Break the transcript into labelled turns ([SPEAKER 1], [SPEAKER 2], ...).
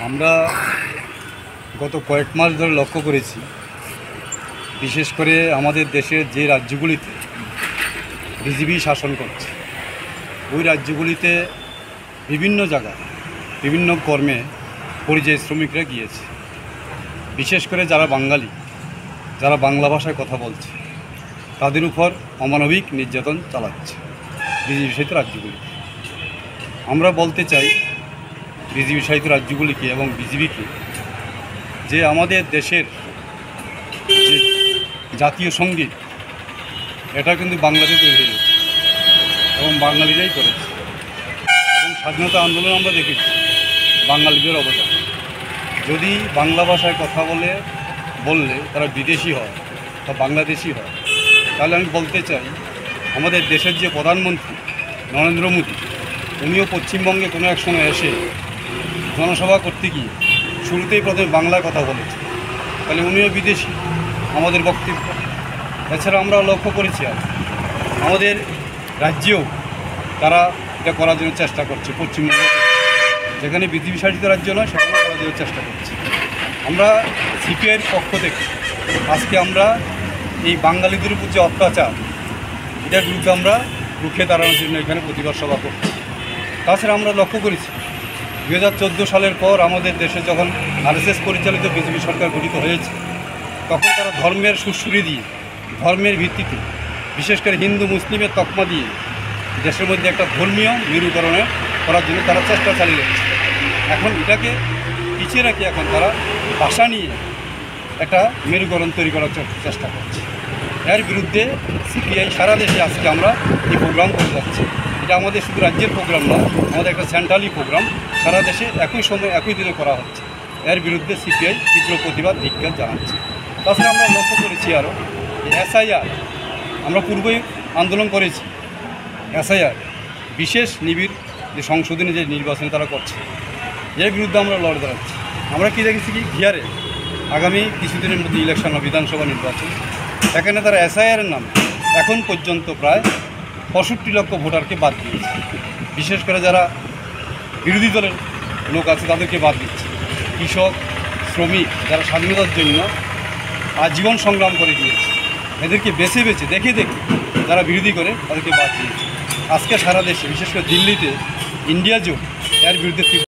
[SPEAKER 1] আমরা গত কয়েক মাস ধরে লক্ষ্য করেছি, বিশেষ করে আমাদের দেশের যে রাজ্যগুলিতে বিজেপি শাসন করছে ওই রাজ্যগুলিতে বিভিন্ন জায়গায় বিভিন্ন কর্মে পরিযায়ী শ্রমিকরা গিয়েছে। বিশেষ করে যারা বাঙালি, যারা বাংলা ভাষায় কথা বলছে তাদের উপর অমানবিক নির্যাতন চালাচ্ছে বিজেপি শাসিত রাজ্যগুলিতে। আমরা বলতে চাই বিজেপি শাসিত রাজ্যগুলিকে এবং বিজেপিকে যে আমাদের দেশের যে জাতীয় সঙ্গীত এটা কিন্তু বাংলাতে তৈরি হয়েছে এবং বাঙালিরাই করেছে, এবং স্বাধীনতা আন্দোলন আমরা দেখেছি বাঙালিদের অবদান। যদি বাংলা ভাষায় কথা বললে তারা বিদেশি হয় বা বাংলাদেশি হয়, তাহলে আমি বলতে চাই আমাদের দেশের যে প্রধানমন্ত্রী নরেন্দ্র মোদী, উনিও পশ্চিমবঙ্গে কোনো এক সময় এসে জনসভা করতে গিয়ে শুরুতেই প্রথমে বাংলায় কথা বলেছে, তাহলে উনিও বিদেশি আমাদের বক্তব্য। এছাড়া আমরা লক্ষ্য করেছি আর আমাদের রাজ্যেও তারা এটা করার জন্য চেষ্টা করছে, পশ্চিমবঙ্গে যেখানে বিজেপি শাসিত রাজ্য নয় সেখানে করার জন্য চেষ্টা করছে। আমরা সিপিআইয়ের পক্ষ থেকে আজকে আমরা এই বাঙালিদের উপর যে অত্যাচার এটার বিরুদ্ধে আমরা রুখে দাঁড়ানোর জন্য এখানে প্রতিবাদ সভা করছি। তাছাড়া আমরা লক্ষ্য করেছি 2014 সালের পর আমাদের দেশে যখন আরএসএস পরিচালিত বিজেপি সরকার গঠিত হয়েছে, তখন তারা ধর্মের সুরসুরি দিয়ে, ধর্মের ভিত্তিতে, বিশেষ করে হিন্দু মুসলিমের তকমা দিয়ে দেশের মধ্যে একটা ধর্মীয় মেরুকরণের করার জন্য তারা চেষ্টা চালিয়ে যাচ্ছে। এখন এটাকে পিছিয়ে রাখি এখন তারা ভাষা নিয়ে একটা মেরুকরণ তৈরি করার চেষ্টা করছে। এর বিরুদ্ধে সিপিআই সারা দেশে আজকে আমরা এই প্রোগ্রাম করে যাচ্ছি। এটা আমাদের শুধু রাজ্যের প্রোগ্রাম নয়, আমাদের একটা সেন্ট্রালি প্রোগ্রাম, সারা দেশে একই সময় একই দিনে করা হচ্ছে। এর বিরুদ্ধে সিপিআই তীব্র প্রতিবাদ ধিক্কার জানাচ্ছে। তাছাড়া আমরা লক্ষ্য করেছি আরও এসআইআর, আমরা পূর্বেই আন্দোলন করেছি। এসআইআর বিশেষ নিবিড় যে সংশোধনী যে নির্বাচনে তারা করছে, এর বিরুদ্ধে আমরা লড়ে দাঁড়াচ্ছি। আমরা কি দেখেছি কি বিহারে আগামী কিছুদিনের মধ্যে ইলেকশন হবে, বিধানসভা নির্বাচন, এখানে তারা এসআইআরের নামে এখন পর্যন্ত প্রায় 65 লক্ষ ভোটারকে বাদ দিয়েছে। বিশেষ করে যারা বিরোধী দলের লোক আছে তাদেরকে বাদ দিচ্ছে। কৃষক, শ্রমিক যারা স্বাধীনতার জন্য আজীবন সংগ্রাম করে দিয়েছে, এদেরকে বেছে বেছে দেখে যারা বিরোধী করে তাদেরকে বাদ দিয়েছে। আজকে সারা দেশে বিশেষ করে দিল্লিতে ইন্ডিয়া জোট এর বিরুদ্ধে